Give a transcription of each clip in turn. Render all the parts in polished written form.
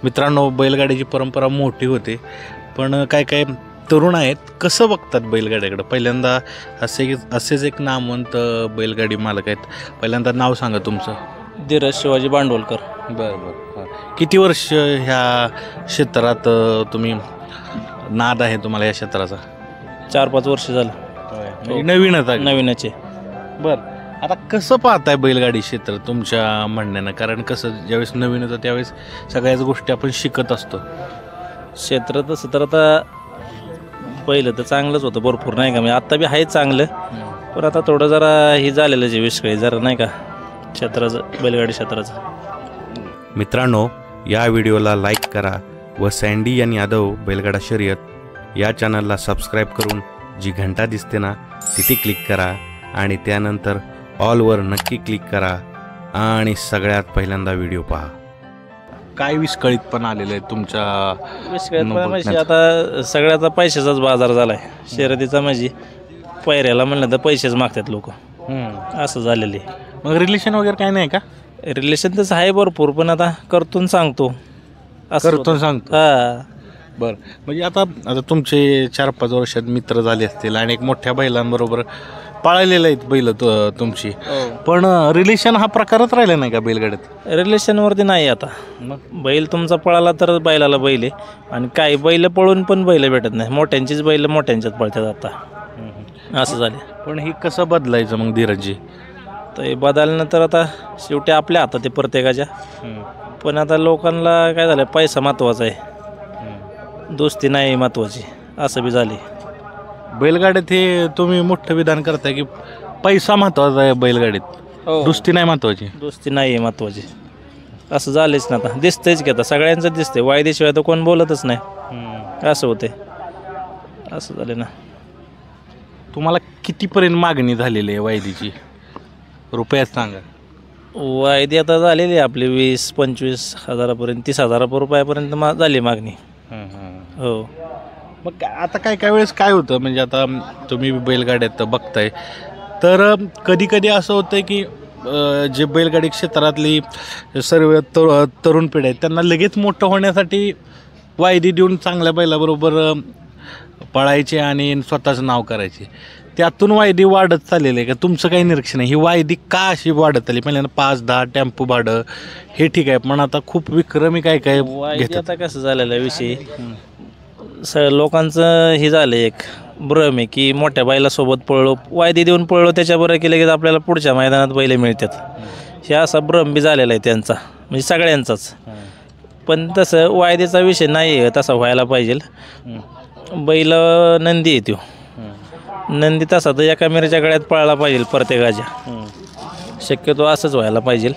मित्रांनो, बैलगाडीची परंपरा मोठी होते, पण काय काय तरुण आहेत कसं बघतात बैलगाड्याकडं. पहिल्यांदा असेच एक नामवंत बैलगाडी मालक आहेत. पहिल्यांदा नाव सांगा तुमचं. धीरज शिवाजी भांडवलकर. बरं. किती वर्ष ह्या क्षेत्रात तुम्ही नाद आहे तुम्हाला या क्षेत्राचा? 4-5 वर्ष झालं. नवीनच आहे. बरं, आता कसं पाहताय बैलगाडी क्षेत्र तुमच्या म्हणण्यानं? कारण कसं ज्यावेळेस नवीन होतं त्यावेळेस सगळ्याच गोष्टी आपण शिकत असतो. क्षेत्र तसं तर आता पहिलं तर चांगलंच होतं भरपूर, नाही का? म्हणजे आत्ता बी आहे चांगलं, पण आता थोडं जरा हे झालेलं जे विस्कळीत जरा, नाही का, क्षेत्राचं, बैलगाडी क्षेत्राचं. मित्रांनो, या व्हिडिओला लाईक करा व सँडी आणि यादव बैलगाडा शर्यत या चॅनलला सबस्क्राईब करून जी घंटा दिसते ना तिथे क्लिक करा आणि त्यानंतर ऑलवर नक्की क्लिक करा आणि सगळ्यात पहिल्यांदा व्हिडिओ पहा. काय विस्कळीत पण आलेलं आहे तुमच्या विस्कळीत म्हणजे आता सगळ्याचा पैशाचाच बाजार झाला आहे. शर्यतीचा म्हणजे पैऱ्याला म्हणलं तर पैसेच मागतात लोक, असं झालेलं आहे. मग रिलेशन वगैरे काय नाही का? रिलेशन तसं आहे भरपूर, पण आता करतून सांगतो सांगतो. हां, बरं. म्हणजे आता तुमचे 4-5 वर्षात मित्र झाले असतील आणि एक मोठ्या बैलांबरोबर पाळलेलं आहेत बैल तुमची, पण रिलेशन हा प्रकारच राहिला नाही का बैलगाड्यात? रिलेशनवरती नाही. आता बैल तुमचा पळाला तर बैलाला बैल आहे, आणि काही बैल पळून पण बैल भेटत नाही. मोठ्यांचीच बैल मोठ्यांच्यात पळतात आता, असं झाले. पण हे कसं बदलायचं मग धीरजजी? तर हे बदलणं तर आता शेवटी आपल्या हातात आहे प्रत्येकाच्या. पण आता लोकांना काय झालं, पैसा महत्त्वाचा आहे, दोस्ती नाही महत्त्वाची, असं बी झाले. बैलगाडीत हे तुम्ही मोठं विधान करताय की पैसा महत्त्वाचा आहे बैलगाडीत, दोस्ती नाही महत्त्वाची? दोस्ती नाही आहे महत्त्वाची, असं झालेच ना. आता दिसतंच की, आता सगळ्यांचं दिसतंय, वायदेशिवाय तर कोण बोलतच नाही, असं होते, असं झालं ना. तुम्हाला कितीपर्यंत मागणी झालेली आहे वायदीची रुपयात सांगा? वायदी आता झालेली आहे आपली 20-25 हजारापर्यंत, 30,000 रुपयापर्यंत झाली मागणी. हो. मग आता काय वेळेस काय होतं, म्हणजे आता तुम्ही बैलगाड्यात बघताय तर कधी कधी असं होतं की जे बैलगाडी क्षेत्रातली सर्व तरुण पिढी आहेत त्यांना लगेच मोठं होण्यासाठी वायदी देऊन चांगल्या बैलाबरोबर पळायचे आणि स्वतःचं नाव करायचे, त्यातून वायदी वाढत चाललेलं आहे का? तुमचं काही निरीक्षण आहे, ही वायदी का अशी वाढत आली? पहिल्यांदा 5-10 टेम्पो भाडं हे ठीक आहे, पण आता खूप विक्रमी काय वायदी आता कसं झालेलं आहे विषयी, लोकांचं हे झालं एक भ्रम आहे की मोठ्या बैलासोबत पळलो, वायदी देऊन पळलो, त्याच्याबरोबर केलं की आपल्याला पुढच्या मैदानात बैल मिळतात, हे असा भ्रम बी झालेला आहे त्यांचा, म्हणजे सगळ्यांचाच. पण तसं वायदेचा विषय नाही आहे, तसा व्हायला पाहिजे. बैल नंदी आहे, तो नंदी तसा तर एका मिरच्या गळ्यात पळायला पाहिजे प्रत्येकाच्या, शक्यतो असंच व्हायला पाहिजे.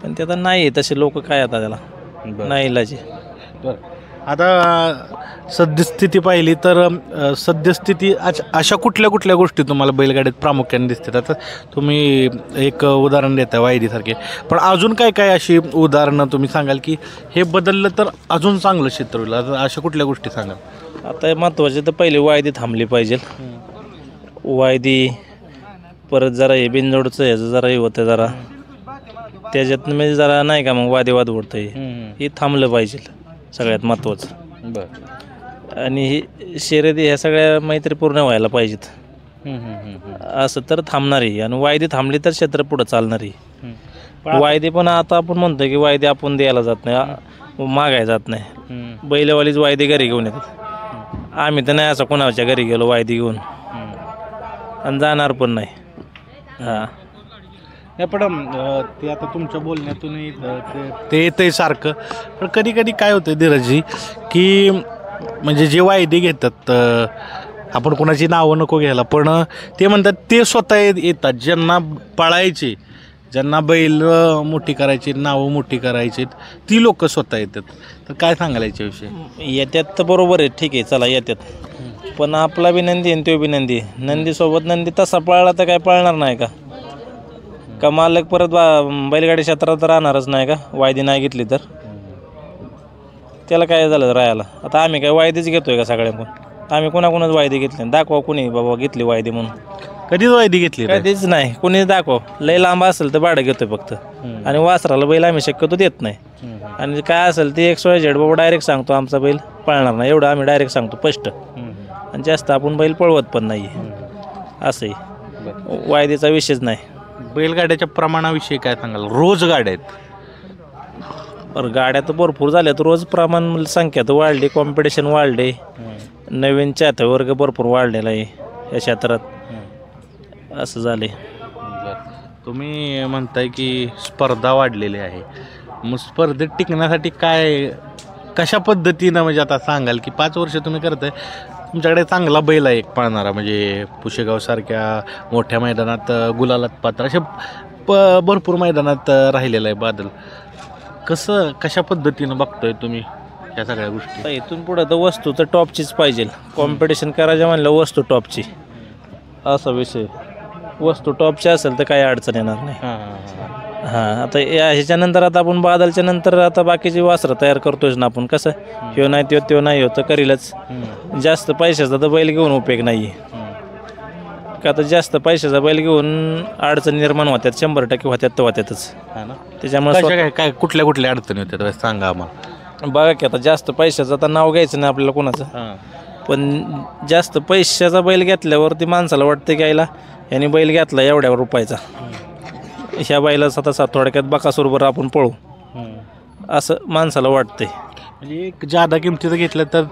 पण ते आता नाही आहे तसे लोक, काय आता त्याला नाही इलाज. आता सद्यस्थिती पाहिली तर सद्यस्थिती अशा कुठल्या गोष्टी तुम्हाला बैलगाडीत प्रामुख्याने दिसतात? आता तुम्ही एक उदाहरण देता वायदीसारखे, पण अजून काय अशी उदाहरणं तुम्ही सांगाल की हे बदललं तर अजून चांगलं क्षेत्र होईल, अशा कुठल्या गोष्टी सांगाल? आता महत्त्वाचे तर पहिले वायदी थांबली पाहिजे. वायदी परत जरा हे बिनजोडचं ह्याचं जरा हे होतं, जरा त्याच्यात म्हणजे जरा नाही का मग वादेवाद होतं, हे थांबलं पाहिजे सगळ्यात महत्त्वाचं. आणि ही शर्यती ह्या सगळ्या मैत्रीपूर्ण व्हायला पाहिजेत, असं तर थांबणार आहे. आणि वायदी थांबली तर क्षेत्र पुढं चालणार आहे. वायदी पण आता आपण म्हणतो की वायदी आपण द्यायला जात नाही, मागायला जात नाही, बैलवालीच वायदी घरी घेऊन येतात. आम्ही तर नाही असं कोणाच्या घरी गेलो वायदी घेऊन, आणि जाणार पण नाही. हां, पण ते आता तुमच्या बोलण्यातूनही ते येतंय सारखं. पण कधी काय होतं धीरजजी की म्हणजे जे वायदे घेतात, आपण कोणाची नावं नको घ्यायला, पण ते म्हणतात ते स्वतः येतात, ज्यांना पळायचे, ज्यांना बैल मोठी करायची, नावं मोठी करायची, ती लोक स्वतः येतात. तर काय सांगायला याच्याविषयी? येतात तर बरोबर आहे, ठीक आहे, चला येतात, पण आपला बी नंदी आणि तो बी नंदी, नंदीसोबत नंदी तसा पळला तर काय पळणार नाही का मालक परत बैलगाडी क्षेत्रात राहणारच नाही का वायदी नाही घेतली तर? त्याला काय झालं राहायला? आता आम्ही काय वायदीच घेतोय का सगळ्यांकडून? आम्ही कोणाकोणाच वायदी घेतली, दाखवा कुणी बाबा घेतली वायदी म्हणून. कधीच वायदी घेतली कधीच नाही, कुणी दाखव. लय लांब असेल तर भाडं घेतोय फक्त, आणि वासराला बैल आम्ही शक्यतो देत नाही. आणि काय असेल ते XYZ बाबा डायरेक्ट सांगतो आमचा बैल पळणार नाही, एवढं आम्ही डायरेक्ट सांगतो स्पष्ट. आणि जास्त आपण बैल पळवत पण नाही, असंही वायदेचा विषयच नाही. बैलगाड्याच्या प्रमाणाविषयी काय सांगाल? रोज गाड्या आहेत, बरं गाड्या तर भरपूर झाल्या, तर रोज प्रमाण संख्या तर वाढली, कॉम्पिटिशन वाढले, नवीन चाहते वर्ग भरपूर वाढलेला आहे या क्षेत्रात, असं झाले. तुम्ही म्हणताय की स्पर्धा वाढलेली आहे, मग स्पर्धेत टिकण्यासाठी काय कशा पद्धतीनं म्हणजे आता सांगाल की 5 वर्ष तुम्ही करताय, तुमच्याकडे चांगला बैल आहे एक पाळणारा, म्हणजे पुशेगावसारख्या मोठ्या मैदानात गुलालात पात्र असे भरपूर मैदानात राहिलेलं आहे बादल, कशा पद्धतीनं बघतोय तुम्ही या सगळ्या गोष्टी? इथून पुढं तर वस्तू तर टॉपचीच पाहिजे, कॉम्पिटिशन करायचं म्हणलं वस्तू टॉपची, असा विषय. वस्तू टॉपची असेल तर काही अडचण येणार नाही. हां, आता ह्याच्यानंतर आता आपण बादलच्या नंतर आता बाकीची वासरं तयार करतोच ना आपण. कसं ह्यो नाही त्यो नाही होतं करीलच. जास्त पैशाचा तर बैल घेऊन उपयोग नाही आहे, का तर जास्त पैशाचा बैल घेऊन अडचण निर्माण होत्यात, 100% होत्यात तर होत्यातच. त्याच्यामुळे काय कुठल्या अडचणी होत्या सांगा आम्हाला. बघा की आता जास्त पैशाचं आता नाव घ्यायचं नाही आपल्याला कोणाचं, पण जास्त पैशाचा बैल घेतल्यावरती माणसाला वाटतं की यायला याने बैल घेतला एवढ्या रुपयाचा, ह्या बैला आता थोडक्यात बकासूरवर आपण पळू, असं माणसाला वाटतंय. म्हणजे एक जादा किमतीचं घेतलं तर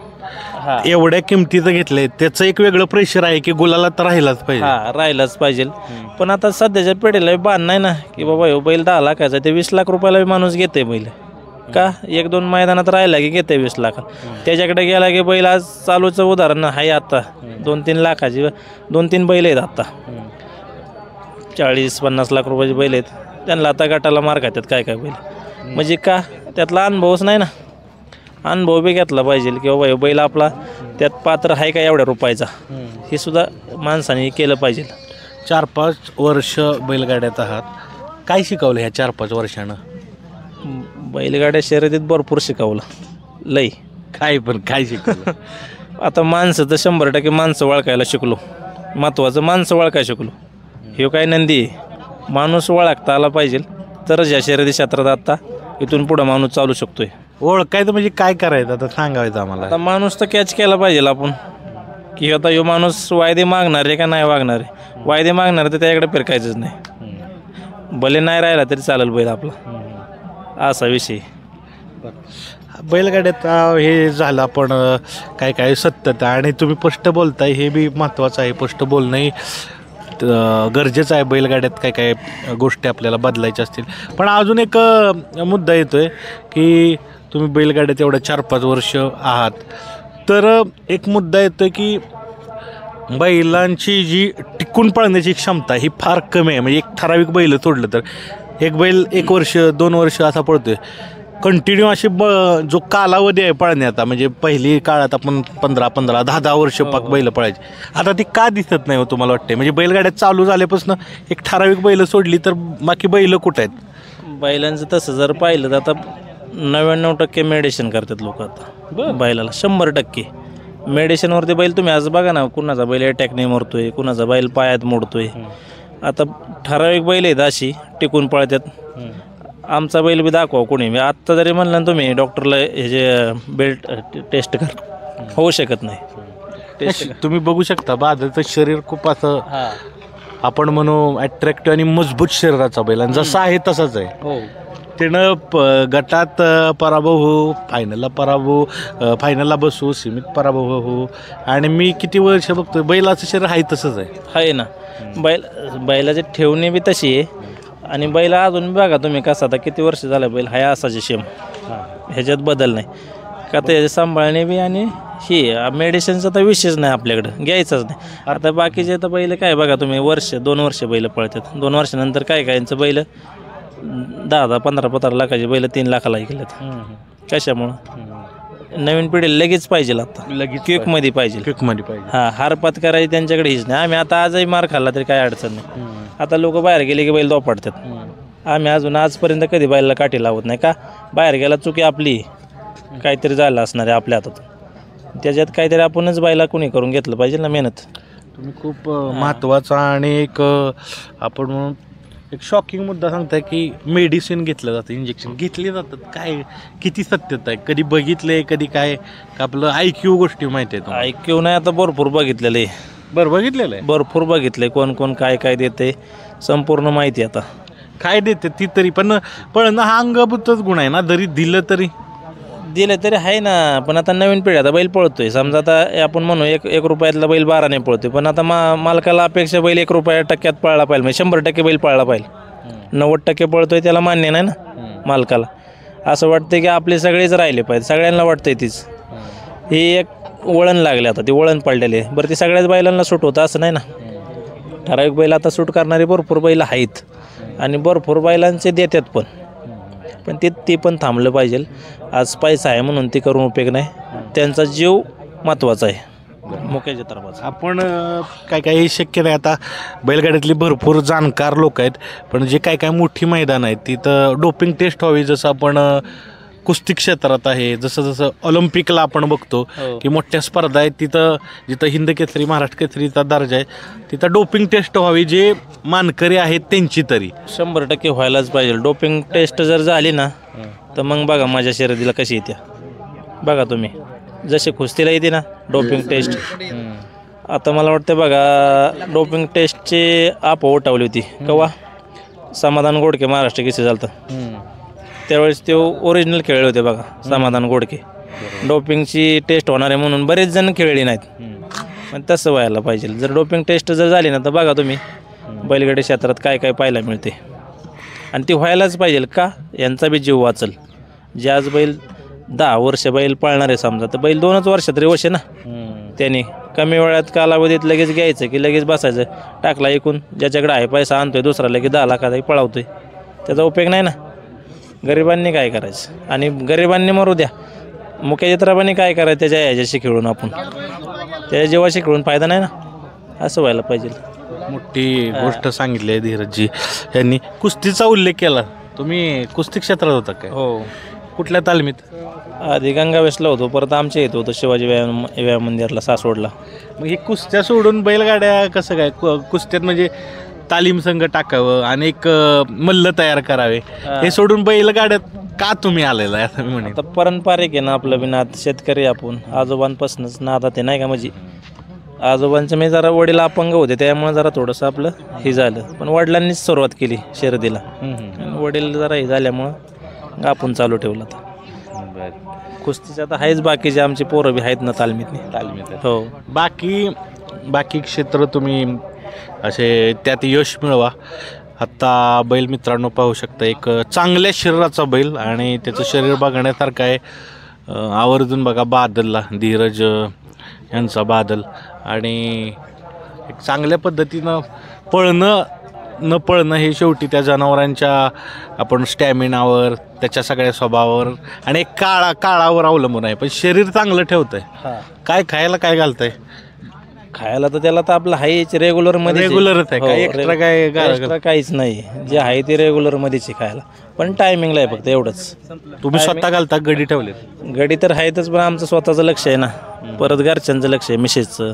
एवढ्या किमतीचं घेतलंय त्याचं एक वेगळं प्रेशर आहे की गुलाला तर राहिलाच पाहिजे. राहिलाच पाहिजे. पण आता सध्याच्या पिढीला बाण नाही ना की बाबा हो बैल 10 लाखाचा, ते 20 लाख रुपयाला माणूस घेते बैल, का 1-2 मैदानात राहिला की घेते 20 लाख. त्याच्याकडे गेला की बैल आज चालूचं उदाहरण आहे, आता 2-3 लाखाची 2-3 बैल आहेत, आता 40-50 लाख रुपयाचे बैल आहेत, त्यांना आता गटाला मार खात्यात काय बैल. म्हणजे का त्यातला अनुभवच नाही ना, अनुभव बी घेतला पाहिजे की बाबा बैल आपला त्यात पात्र आहे का एवढ्या रुपयाचा, हे सुद्धा माणसाने केलं पाहिजे. 4-5 वर्ष बैलगाड्यात आहात, काय शिकवलं ह्या 4-5 वर्षानं? बैलगाड्या शर्यतीत भरपूर शिकवलं, लई काय शिकवलं? आता माणसं तर 100% माणसं ओळखायला शिकलो, महत्त्वाचं माणसं ओळखायला शिकलो. हे काय नंदी आहे, माणूस ओळखता आला पाहिजे तरच या शर्यती क्षेत्रात आता इथून पुढं माणूस चालू शकतोय. ओळखायचं म्हणजे काय करायचं आता सांगायचं आम्हाला. आता माणूस तर कॅच केला पाहिजे आपण की आता ह्यो माणूस वायदे मागणार आहे का नाही मागणार आहे. वायदे मागणार तर त्याच्याकडे फिरकायचंच नाही, भले नाही राहिला तरी चालेल बैल आपला, असा विषय. बैलगाड्यात हे झालं आपण काय सत्यता आणि तुम्ही स्पष्ट बोलताय, हे बी महत्त्वाचं आहे. स्पष्ट बोलणंही गरजेचं आहे. बैलगाड्यात काय गोष्टी आपल्याला बदलायच्या असतील. पण अजून एक मुद्दा येतोय की तुम्ही बैलगाड्यात एवढ्या 4-5 वर्ष आहात, तर एक मुद्दा येतोय की बैलांची जी टिकून पळण्याची क्षमता ही फार कमी आहे. म्हणजे एक ठराविक बैल सोडलं तर एक बैल 1 वर्ष 2 वर्ष असा पळतोय कंटिन्यू, अशी जो कालावधी आहे पळण्याचा, म्हणजे पहिली काळात आपण 15-15, 10-10 वर्ष पाक बैल पळायची, आता ती का दिसत नाही हो तुम्हाला वाटते? म्हणजे बैलगाड्यात चालू झाल्यापासून एक ठराविक बैल सोडली तर बाकी बैल कुठं आहेत? बैलांचं तसं जर पाहिलं तर आता 99% मेडिसिन करतात लोक आता बैलाला, 100% मेडिसिनवरती बैल. तुम्ही आज बघा ना, कुणाचा बैल अटॅकने मरतोय, कुणाचा बैल पायात मोडतोय. आता ठराविक बैल आहेत अशी टिकून पळतात. आमचा बैल बी दाखवा कोणी, मी आत्ता जरी म्हणलं ना तुम्ही डॉक्टरला हे जे बेल्ट टेस्ट कर, होऊ शकत नाही. तुम्ही बघू शकता बादलचं शरीर खूप असं आपण म्हणू अट्रॅक्टिव्ह आणि मजबूत शरीराचा बैल, आणि जसा आहे तसाच आहे. हो, त्यानं गटात पराभव हो, फायनलला बसू, सीमित पराभव हो, आणि मी किती वर्ष बघतोय बैलाचं शरीर आहे तसंच आहे ना. बैलाची ठेवणी बी तशी आहे, आणि बैल अजून बघा तुम्ही कसा आता किती वर्ष झालं बैल हाय असाचे शेम, ह्याच्यात बदल नाही का. तर ह्याचे सांभाळणे बी आणि ही मेडिसिनचा तर विषयच नाही आपल्याकडं, घ्यायचाच नाही. आता बाकीचे तर बैल काय बघा तुम्ही 1-2 वर्ष बैल पळतात, 2 वर्षानंतर काय यांचं बैल 10-10, 15-15 लाखाचे बैल 3 लाखाला गेलेत. कशामुळं? नवीन पिढीला लगेच पाहिजे, आता लगेच क्विकमध्ये पाहिजे. हारपात करायची त्यांच्याकडे हीच नाही. आम्ही आता आजही मार खाल्ला तरी काय अडचण नाही. आता लोक बाहेर गेले की बैल दोपाडतात. आम्ही अजून आजपर्यंत कधी बैलाला काठी लावत नाही, का बाहेर गेला चुकी आपली, काहीतरी झालं असणार आहे आपल्या हातात, त्याच्यात काहीतरी आपणच बैला कोणी करून घेतलं पाहिजे ना मेहनत. तुम्ही खूप महत्त्वाचा आणि एक आपण एक शॉकिंग मुद्दा सांगताय की मेडिसिन घेतलं जातं, इंजेक्शन घेतले जातात, काय किती सत्यता आहे? कधी बघितले, कधी काय का आपलं IQ गोष्टी माहिती आहे तुम्हाला? IQ नाही आता भरपूर बघितलेलं आहे, बरं बघितलेलं आहे. भरपूर बघितलंय, कोण कोण काय काय देते संपूर्ण माहिती आता. काय देते ती तरी पण पळणं हा अंगभूतच गुण आहे ना, जरी दिलं तरी दिलं तरी आहे ना. पण आता नवीन पिढी आता बैल पळतोय, समजा आता आपण म्हणू एक रुपयातला बैल 12 पळतोय, पण आता मालकाला अपेक्षा बैल 1 रुपया टक्क्यात पळला पाहिजे, म्हणजे 100% बैल पळला पाहिजे. 90% पळतोय त्याला मान्य नाही ना मालकाला. असं वाटतं की आपले सगळेच राहिले पाहिजे, सगळ्यांना वाटतंय तीच. ही एक वळण लागले आता, ती वळण पडलेली आहे. बरं ती सगळ्याच बैलांना सूट होतं असं नाही ना, ठराविक बैल आता सूट करणारे भरपूर बैल आहेत आणि भरपूर बैलांचे देतात पण ती पण थांबलं पाहिजे. आज पैसा आहे म्हणून ती करून उपयोग नाही, त्यांचा जीव महत्त्वाचा आहे मुख्याच्या तरफाचा. आपण काय काय हे शक्य नाही. आता बैलगाड्यातली भरपूर जाणकार लोक आहेत, पण जे काय काय मोठी मैदान आहेत तिथं डोपिंग टेस्ट व्हावी. जसं आपण कुस्ती क्षेत्रात आहे, जसं जसं ऑलिम्पिकला आपण बघतो की मोठ्या स्पर्धा आहेत, तिथं जिथं हिंद केसरी महाराष्ट्र केसरीचा दर्जा आहे तिथं डोपिंग टेस्ट व्हावी. जे मानकरी आहेत त्यांची तरी 100% व्हायलाच पाहिजे. डोपिंग टेस्ट जर झाली ना तर मग बघा माझ्या शर्यतीला कशी येते. बघा तुम्ही जसे कुस्तीला येते ना डोपिंग टेस्ट, आता मला वाटतं बघा डोपिंग टेस्टची उठावली होती केव्हा, समाधान गोडके महाराष्ट्र केसरी झालं त्यावेळेस ते ओरिजिनल खेळले होते बघा समाधान गोडके. डोपिंगची टेस्ट होणार आहे म्हणून बरेच जण खेळले नाहीत, पण तसं व्हायला पाहिजे. जर डोपिंग टेस्ट जर झाली ना तर बघा तुम्ही बैलगाडी क्षेत्रात काय काय पाहायला मिळते, आणि ती व्हायलाच पाहिजे. का यांचा बी जीव वाचल. जे आज बैल 10 वर्ष बैल पाळणार आहे समजा, तर बैल 2च वर्षात तरी वर्ष ना, त्याने कमी वेळात कालावधीत लगेच घ्यायचं की लगेच बसायचं, टाकला ऐकून ज्याच्याकडे आहे पैसा आणतोय, दुसरा लगेच 10 लाखाचाही पळावतोय, त्याचा उपयोग नाही ना. गरिबांनी काय करायचं, आणि गरिबांनी मरू द्या, मुख्य चित्रपांनी काय करायचं त्याच्या ह्याच्याशी खेळून, आपण त्याच्या जीवाशी खेळून फायदा नाही ना. असं व्हायला पाहिजे. मोठी गोष्ट सांगितली आहे धीरजजी यांनी. कुस्तीचा उल्लेख केला, तुम्ही कुस्ती क्षेत्रात होता काय? हो. कुठल्या तालमीत? आधी गंगावेशला होतो, परत आमच्या येत होतं शिवाजी व्यायाम मंदिरला सासवडला. मग हे कुस्त्या सोडून बैलगाड्या कसं काय कुस्त्यात म्हणजे तालीम संघ टाकावं आणि एक मल्ल तयार करावे, हे सोडून बैलगाड्यात का तुम्ही आलेला आहे असं मी म्हणेन? आता पारंपरिक आहे ना आपलं बी नाद, शेतकरी आपण आजोबांपासूनच नादात आहे नाही का. म्हणजे आजोबांचं मी जरा वडील अपंग होते त्यामुळे जरा थोडंसं आपलं हे झालं, पण वडिलांनीच सुरुवात केली शर्यतीला, वडील जरा हे झाल्यामुळं आपण चालू ठेवलं. आता कुस्तीचं आता आहेच, बाकीचे आमचे पोरं बी आहेत ना तालमीत. हो. बाकी क्षेत्र तुम्ही असे त्यात यश मिळवा. आत्ता बैल मित्रांनो पाहू शकता, एक चांगल्या शरीराचा बैल आणि त्याचं शरीर बघण्यासारखं आहे. आवर्जून बघा बादलला, धीरज यांचा बादल, आणि एक चांगल्या पद्धतीनं न पळणं हे शेवटी त्या जनावरांच्या आपण स्टॅमिनावर, त्याच्या सगळ्या स्वभावावर आणि एक काळावर अवलंबून आहे. पण शरीर चांगलं ठेवतंय. काय खायला काय घालतंय? खायला तर त्याला तर आपलं हायच रेग्युलरच आहे, काय एक्स्ट्रा काय काहीच नाही, जे आहे ते रेग्युलरमध्येच खायला, पण टायमिंगला आहे फक्त एवढंच. तुम्ही स्वतः घालता? गडी ठेवले? गडी तर आहेतच, पण आमचं स्वतःचं लक्ष आहे ना, परत घरच्यांचं लक्ष आहे, मिसेसचं.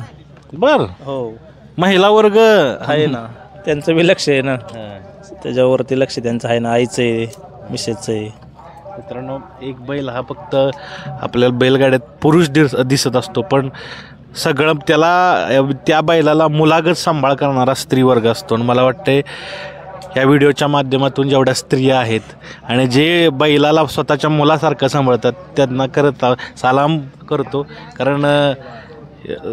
बरं. हो. महिला वर्ग आहे ना, त्यांचं बी लक्ष आहे ना, त्याच्यावरती लक्ष त्यांचं आहे ना, आईचं आहे, मिसेसचं आहे. मित्रांनो, एक बैल हा फक्त आपल्याला बैलगाड्यात पुरुष दिसत असतो, पण सगळं त्या बैलाला मुलागत सांभाळ करणारा स्त्रीवर्ग असतो. आणि मला वाटते या व्हिडिओच्या माध्यमातून जेवढ्या स्त्रिया आहेत आणि जे बैलाला स्वतःच्या मुलासारखं सांभाळतात त्यांना सलाम करतो. कारण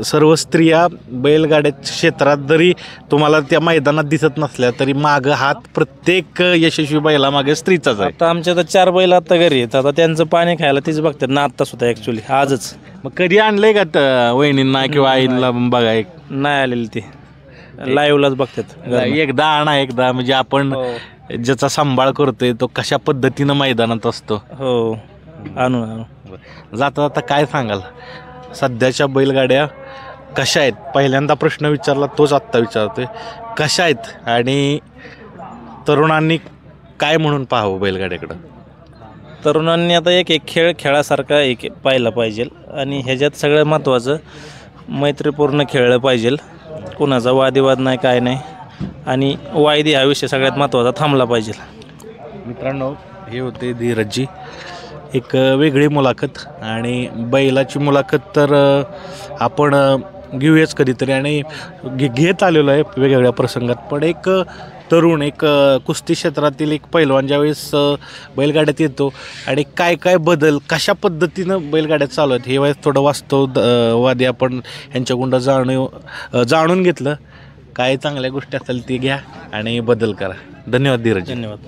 सर्व स्त्रिया बैलगाड्या क्षेत्रात जरी तुम्हाला त्या मैदानात दिसत नसल्या तरी मागं हात प्रत्येक यशस्वी बैलामागे स्त्रीचाच आहे. आता आमच्या तर 4 बैल आता घरी आहेत, आता त्यांचं पाणी खायला तीच बघतात ना, आत्ता सुद्धा ॲक्च्युली आजच. मग कधी आणलंय का वहिनींना किंवा आईला बघा? एक नाही आलेली ती लाईव्हलाच बघतात. एकदा आणा, एकदा म्हणजे आपण ज्याचा सांभाळ करतोय तो कशा पद्धतीनं मैदानात असतो. हो, आणू. जाता जाता काय सांगाल? सध्याच्या बैलगाड्या कशा आहेत? पहिल्यांदा प्रश्न विचारला तोच आत्ता विचारतोय, कशा आहेत आणि तरुणांनी काय म्हणून पाहावं बैलगाड्याकडं? तरुणांनी आता एक खेळ खेळासारखा एक पाहिला पाहिजे, आणि ह्याच्यात सगळ्यात महत्त्वाचं मैत्रीपूर्ण खेळलं पाहिजे. कुणाचा वादिवाद नाही, काय नाही, आणि वायदी हा विषय सगळ्यात महत्त्वाचा थांबला पाहिजे. मित्रांनो, हे होते धीरजजी. एक वेगळी मुलाखत आणि बैलाची मुलाखत तर आपण घेऊयाच कधीतरी आणि घेत आलेलो आहे वेगवेगळ्या प्रसंगात. पण एक तरुण, एक कुस्ती क्षेत्रातील एक पैलवान ज्यावेळेस बैलगाड्यात येतो आणि काय काय बदल, कशा पद्धतीनं बैलगाड्यात चालू आहेत हे वेळेस थोडं वास्तववादी आपण यांच्याकडून जाणून घेतलं. काय चांगल्या गोष्टी असतील ती घ्या आणि बदल करा. धन्यवाद धीरज. धन्यवाद.